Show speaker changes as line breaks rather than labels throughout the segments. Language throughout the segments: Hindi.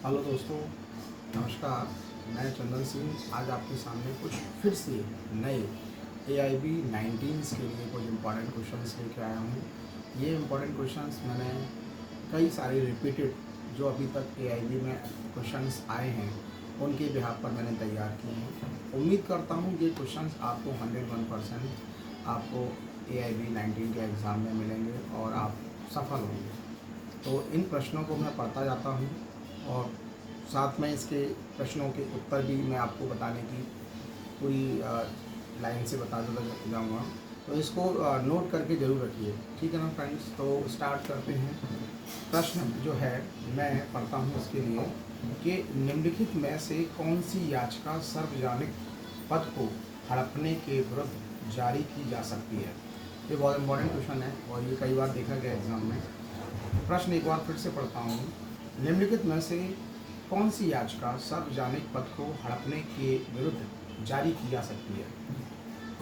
हेलो दोस्तों, नमस्कार। मैं चंदन सिंह आज आपके सामने कुछ फिर से नए AIB 19 के लिए कुछ इम्पॉर्टेंट क्वेश्चंस लेके आया हूँ। ये इम्पॉर्टेंट क्वेश्चंस मैंने कई सारे रिपीटेड जो अभी तक AIB में क्वेश्चंस आए हैं उनके बिहाफ पर मैंने तैयार किए हैं। उम्मीद करता हूँ ये क्वेश्चंस आपको 101% आपको AIB 19 के एग्ज़ाम में मिलेंगे और आप सफल होंगे। तो इन प्रश्नों को मैं पढ़ता जाता हूँ और साथ में इसके प्रश्नों के उत्तर भी मैं आपको बताने की पूरी लाइन से बताता जाऊँगा। तो इसको नोट करके ज़रूर रखिए, ठीक है ना फ्रेंड्स। तो स्टार्ट करते हैं। प्रश्न जो है मैं पढ़ता हूँ इसके लिए कि निम्नलिखित में से कौन सी याचिका सार्वजनिक पद को हड़पने के विरुद्ध जारी की जा सकती है। ये बहुत इंपॉर्टेंट क्वेश्चन है और ये कई बार देखा गया एग्जाम में। प्रश्न एक बार फिर से पढ़ता हूँ। निम्नलिखित में से कौन सी याचिका सार्वजनिक पद को हड़पने के विरुद्ध जारी की जा सकती है।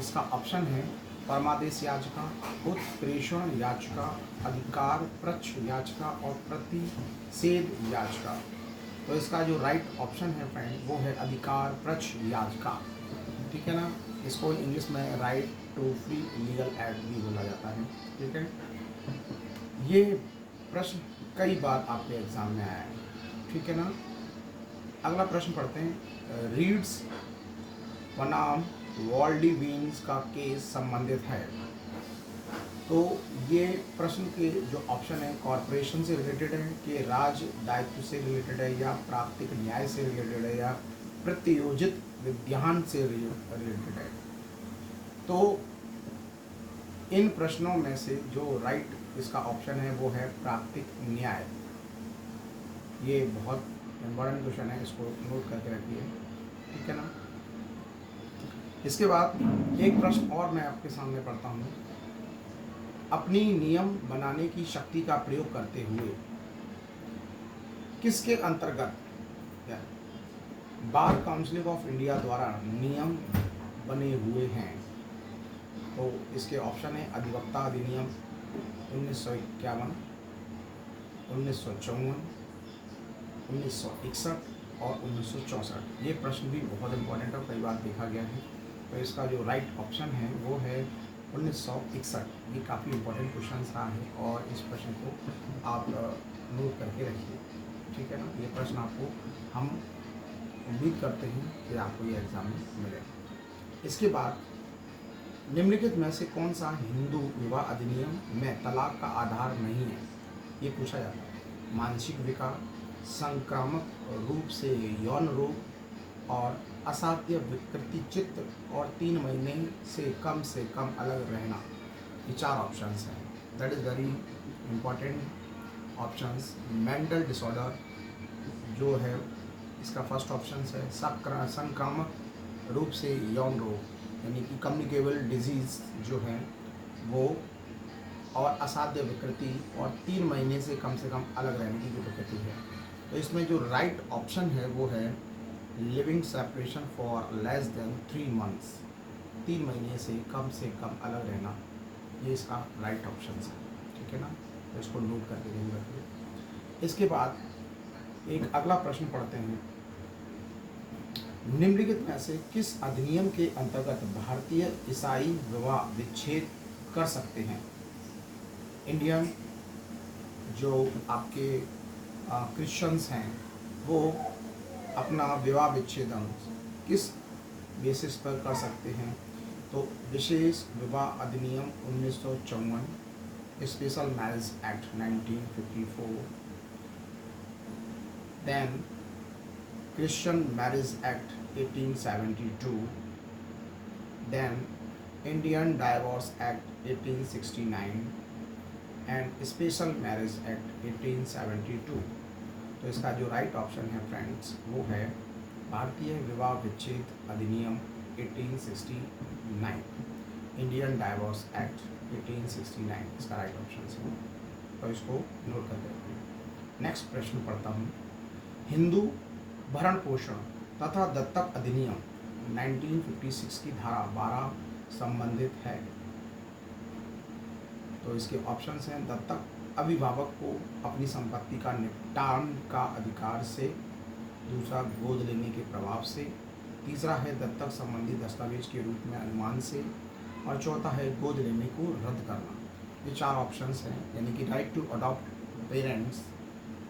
इसका ऑप्शन है परमादेश याचिका, उत्प्रेषण याचिका, अधिकार पक्ष याचिका और प्रतिषेध याचिका। तो इसका जो राइट ऑप्शन है फ्रेंड वो है अधिकार पक्ष याचिका, ठीक है ना। इसको इंग्लिश में right to free legal aid भी बोला जाता है, ठीक है। ये प्रश्न कई बार आपके एग्जाम में आया है, ठीक है ना। अगला प्रश्न पढ़ते हैं। रीड्स बनाम वॉल्डीवीन्स का केस संबंधित है। तो ये प्रश्न के जो ऑप्शन है कॉरपोरेशन से रिलेटेड है कि राज दायित्व से रिलेटेड है या प्राप्तिक न्याय से रिलेटेड है या प्रत्योजित विधान से रिलेटेड है। तो इन प्रश्नों में से जो राइट इसका ऑप्शन है वो है प्राप्तिक न्याय। ये बहुत इम्पोर्टेंट क्वेश्चन है, इसको नोट करके रखिए, ठीक है ना। इसके बाद एक प्रश्न और मैं आपके सामने पढ़ता हूँ। अपनी नियम बनाने की शक्ति का प्रयोग करते हुए किसके अंतर्गत बार काउंसिल ऑफ इंडिया द्वारा नियम बने हुए हैं। तो इसके ऑप्शन है अधिवक्ता अधिनियम 1951, 1954, 1961 और 1964। ये प्रश्न भी बहुत इंपॉर्टेंट है, कई बार देखा गया है। तो इसका जो राइट ऑप्शन है वो है 1961। ये काफ़ी इंपॉर्टेंट क्वेश्चन रहा है और इस प्रश्न को आप नोट करके रखिए, ठीक है ना। ये प्रश्न आपको हम उम्मीद करते हैं कि आपको ये एग्जाम में मिलेगा। इसके बाद निम्नलिखित में से कौन सा हिंदू विवाह अधिनियम में तलाक का आधार नहीं है, ये पूछा जाता है। मानसिक विकार, संक्रामक रूप से यौन रोग और असाध्य विकृति चित्त और 3 महीने से कम अलग रहना। ये 4 ऑप्शंस हैं। That is very important options. Mental disorder जो है इसका फर्स्ट ऑप्शन है। संक्रामक रूप से यौन रोग यानी कि कम्युनिकेबल डिजीज़ जो है वो, और असाध्य विकृति और 3 महीने से कम अलग रहने की जो विकृति है। तो इसमें जो राइट ऑप्शन है वो है living separation for less than 3 months. 3 महीने से कम अलग रहना, ये इसका राइट ऑप्शन है, ठीक है ना। तो इसको नोट करके जरूर रखिए। इसके बाद एक अगला प्रश्न पढ़ते हैं। निम्नलिखित में से किस अधिनियम के अंतर्गत भारतीय ईसाई विवाह विच्छेद कर सकते हैं। इंडियन जो आपके क्रिश्चियंस हैं वो अपना विवाह विच्छेदन किस बेसिस पर कर सकते हैं। तो विशेष विवाह अधिनियम 1954, special marriage act 1954, then Christian Marriage Act 1872, then Indian Divorce Act 1869 and Special Marriage Act 1872। तो इसका जो राइट ऑप्शन है फ्रेंड्स वो है भारतीय विवाह विच्छेद अधिनियम 1869, इंडियन डाइवोर्स एक्ट 1869 इसका राइट ऑप्शन है। तो इसको नोट करके रखिए। नेक्स्ट प्रश्न पढ़ता हूँ। हिंदू भरण पोषण तथा दत्तक अधिनियम 1956 की धारा 12 संबंधित है। तो इसके ऑप्शंस हैं दत्तक अभिभावक को अपनी संपत्ति का निपटान का अधिकार से, दूसरा गोद लेने के प्रभाव से, तीसरा है दत्तक संबंधी दस्तावेज के रूप में अनुमान से, और चौथा है गोद लेने को रद्द करना। ये 4 ऑप्शंस हैं, यानी कि right to adopt parents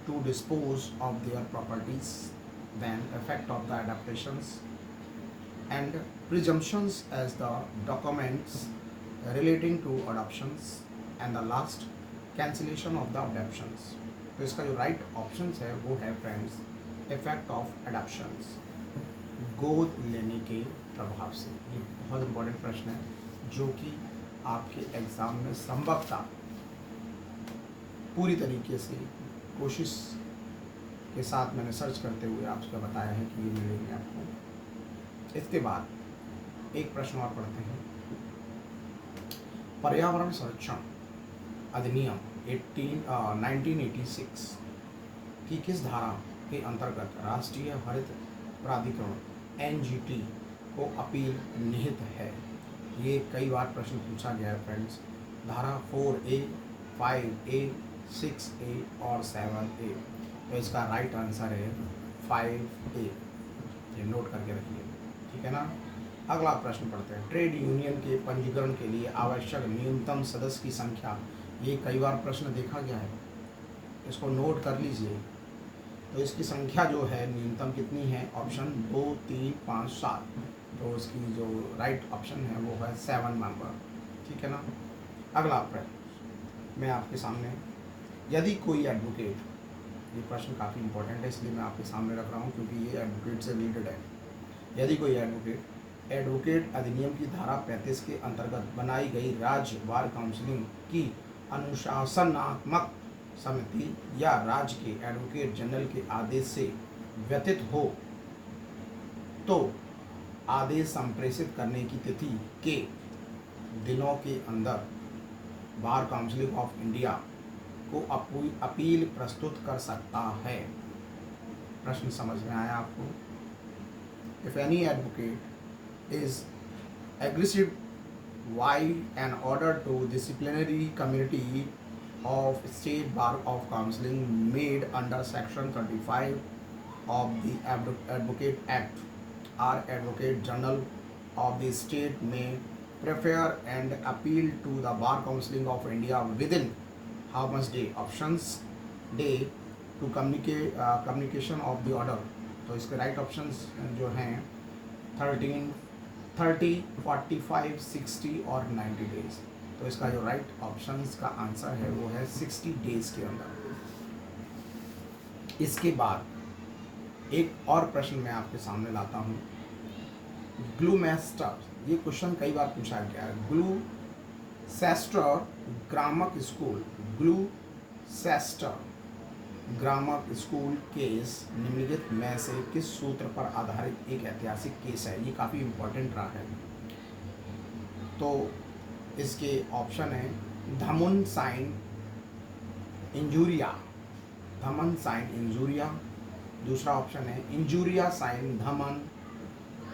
to dispose of their properties, then effect of the adaptations and presumptions as the documents relating to adoptions, and the last cancellation of the adoptions। तो इसका जो राइट ऑप्शंस है वो है फ्रेंड्स इफेक्ट ऑफ एडॉप्शंस, गोद लेने के प्रभाव से। ये बहुत इंपॉर्टेंट प्रश्न है जो कि आपके एग्ज़ाम में संभवतः पूरी तरीके से कोशिश के साथ मैंने सर्च करते हुए आपको बताया है कि ये मिलेंगे आपको। इसके बाद एक प्रश्न और पढ़ते हैं। पर्यावरण संरक्षण अधिनियम 1986 की किस धारा के अंतर्गत राष्ट्रीय हरित प्राधिकरण (NGT) को अपील निहित है? ये कई बार प्रश्न पूछा गया है फ्रेंड्स। धारा 4A, 5A, 6A और 7A। तो इसका राइट आंसर है 5A। ये नोट करके रखिए, ठीक है ना। अगला प्रश्न पढ़ते हैं। ट्रेड यूनियन के पंजीकरण के लिए आवश्यक न्यूनतम सदस्य की संख्या। ये कई बार प्रश्न देखा गया है, इसको नोट कर लीजिए। तो इसकी संख्या जो है न्यूनतम कितनी है? ऑप्शन 2, 3, 5, 7। तो इसकी जो राइट ऑप्शन है वो है 7 मेंबर, ठीक है ना। अगला प्रश्न मैं आपके सामने, यदि कोई एडवोकेट, ये प्रश्न काफ़ी इंपॉर्टेंट है इसलिए मैं आपके सामने रख रहा हूँ क्योंकि ये एडवोकेट से रिलेटेड है। यदि कोई एडवोकेट अधिनियम की धारा 35 के अंतर्गत बनाई गई राज्य बार काउंसिलिंग की अनुशासनात्मक समिति या राज्य के एडवोकेट जनरल के आदेश से व्यतीत हो तो आदेश संप्रेषित करने की तिथि के दिनों के अंदर बार काउंसिल ऑफ इंडिया को अपील प्रस्तुत कर सकता है। प्रश्न समझ में आया आपको? If any advocate is aggressive while an order to disciplinary committee of State Bar of Counseling made under Section 35 of the Advocate Act, or Advocate General of the state may prefer and appeal to the Bar Counseling of India within how much day? Options day to communication of the order। तो इसके राइट ऑप्शंस जो हैं 30, 45, 60 और 90 डेज। तो इसका जो राइट ऑप्शंस का आंसर है वो है 60 डेज के अंदर। इसके बाद एक और प्रश्न मैं आपके सामने लाता हूँ। ग्लूमेस्टर, ये क्वेश्चन कई बार पूछा गया है। Gloucester grammar school, Gloucester grammar school case निम्नलिखित में से किस सूत्र पर आधारित एक ऐतिहासिक केस है? ये काफ़ी इम्पोर्टेंट रहा है। तो इसके ऑप्शन है धमन साइन इंजूरिया, धमन साइन इंजूरिया। दूसरा ऑप्शन है इंजूरिया साइन धमन।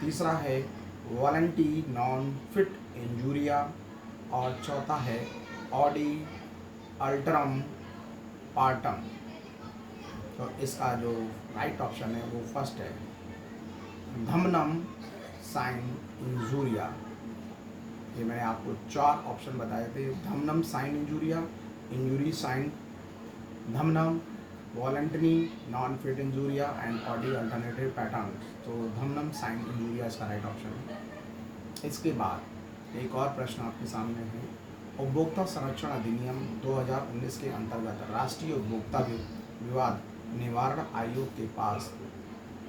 तीसरा है वॉलंटी नॉन फिट इंजूरिया। और चौथा है ऑडी अल्टरम पार्टम। तो इसका जो राइट ऑप्शन है वो फर्स्ट है धमनम साइन इंजूरिया। ये मैंने आपको 4 ऑप्शन बताए थे। धमनम साइन इंजूरिया, इंजूरी साइन धमनम, वॉलंटरी नॉन फिट इंजूरिया एंड ऑडी अल्टरनेटिव पैटर्न। तो धमनम साइन इंजूरिया इसका राइट ऑप्शन है। इसके बाद एक और प्रश्न आपके सामने है। उपभोक्ता संरक्षण अधिनियम 2019 के अंतर्गत राष्ट्रीय उपभोक्ता विवाद निवारण आयोग के पास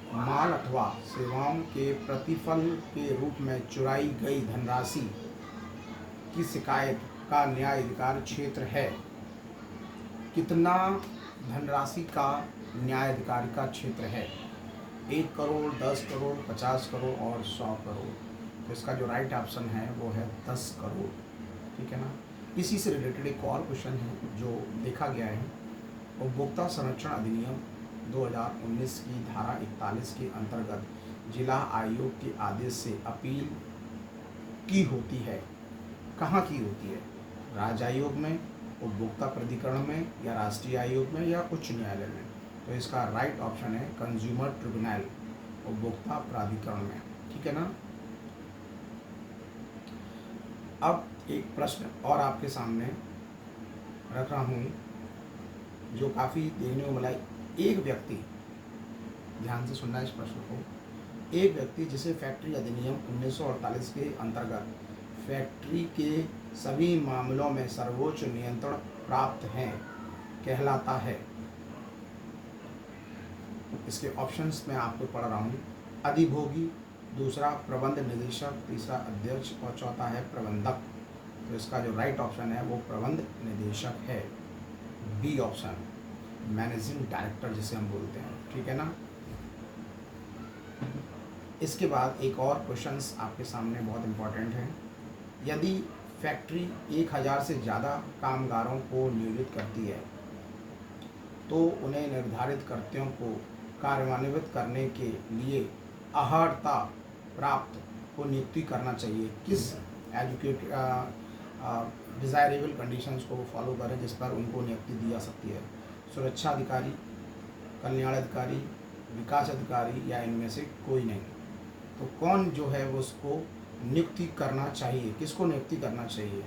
माल अथवा सेवाओं के प्रतिफल के रूप में चुराई गई धनराशि की शिकायत का न्याय अधिकार क्षेत्र है। कितना धनराशि का न्याय अधिकार का क्षेत्र है? 1 करोड़, 10 करोड़, 50 करोड़ और 100 करोड़। तो इसका जो राइट ऑप्शन है वो है 10 करोड़, ठीक है ना। इसी से रिलेटेड एक और क्वेश्चन है जो देखा गया है। उपभोक्ता संरक्षण अधिनियम 2019 की धारा 41 के अंतर्गत जिला आयोग के आदेश से अपील की होती है, कहाँ की होती है? राज्य आयोग में, उपभोक्ता प्राधिकरण में या राष्ट्रीय आयोग में या उच्च न्यायालय में। तो इसका राइट ऑप्शन है कंज्यूमर ट्रिब्यूनल, उपभोक्ता प्राधिकरण में। ठीक है ना। अब एक प्रश्न और आपके सामने रख रहा हूँ जो काफ़ी देखने को मिला। एक व्यक्ति, ध्यान से सुनना इस प्रश्न को, एक व्यक्ति जिसे फैक्ट्री अधिनियम 1948 के अंतर्गत फैक्ट्री के सभी मामलों में सर्वोच्च नियंत्रण प्राप्त है कहलाता है। इसके ऑप्शंस में आपको पढ़ रहा हूँ। अधिभोगी, दूसरा प्रबंध निदेशक, तीसरा अध्यक्ष और चौथा है प्रबंधक। तो इसका जो राइट ऑप्शन है वो प्रबंध निदेशक है, बी ऑप्शन, मैनेजिंग डायरेक्टर जिसे हम बोलते हैं। ठीक है ना। इसके बाद एक और क्वेश्चंस आपके सामने बहुत इम्पोर्टेंट है। यदि फैक्ट्री 1000 से ज़्यादा कामगारों को नियोजित करती है तो उन्हें निर्धारित कर्तव्यों को कार्यान्वित करने के लिए अर्हता प्राप्त को नियुक्ति करना चाहिए। किस डिज़ायरेबल कंडीशंस को फॉलो करें जिस पर उनको नियुक्ति दी जा सकती है? सुरक्षा अधिकारी, कल्याण अधिकारी, विकास अधिकारी या इनमें से कोई नहीं। तो कौन जो है वो उसको नियुक्ति करना चाहिए, किसको नियुक्ति करना चाहिए?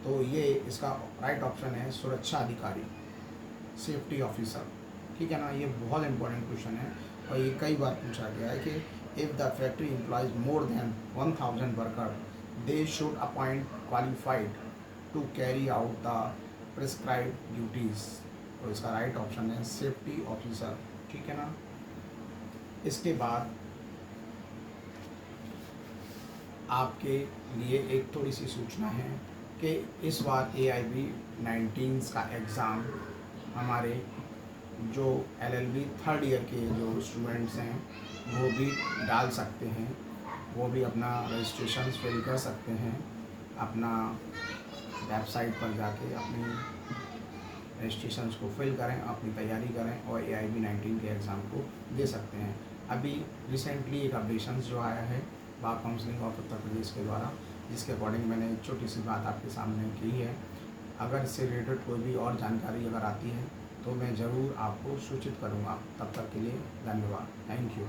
तो ये इसका राइट ऑप्शन है सुरक्षा अधिकारी, सेफ्टी ऑफिसर। ठीक है ना। ये बहुत इंपॉर्टेंट क्वेश्चन है और ये कई बार पूछा गया है कि if the factory employs more than 1000 worker they should appoint qualified to carry out the prescribed duties. तो इसका राइट ऑप्शन है सेफ्टी ऑफिसर। ठीक है ना। इसके बाद आपके लिए एक थोड़ी सी सूचना है कि इस बार AIB 19 का एग्ज़ाम हमारे जो LLB थर्ड ईयर के जो स्टूडेंट्स हैं वो भी डाल सकते हैं। वो भी अपना रजिस्ट्रेशन फिल कर सकते हैं, अपना वेबसाइट पर जाके अपनी रजिस्ट्रेशन को फिल करें, अपनी तैयारी करें और AIB 19 के एग्ज़ाम को दे सकते हैं। अभी रिसेंटली एक अपडेशन जो आया है बार काउंसिलिंग ऑफ उत्तर प्रदेश के द्वारा, जिसके अकॉर्डिंग मैंने एक छोटी सी बात आपके सामने की है। अगर इससे रिलेटेड कोई भी और जानकारी अगर आती है तो मैं ज़रूर आपको सूचित करूँगा। तब तक के लिए धन्यवाद। Thank you.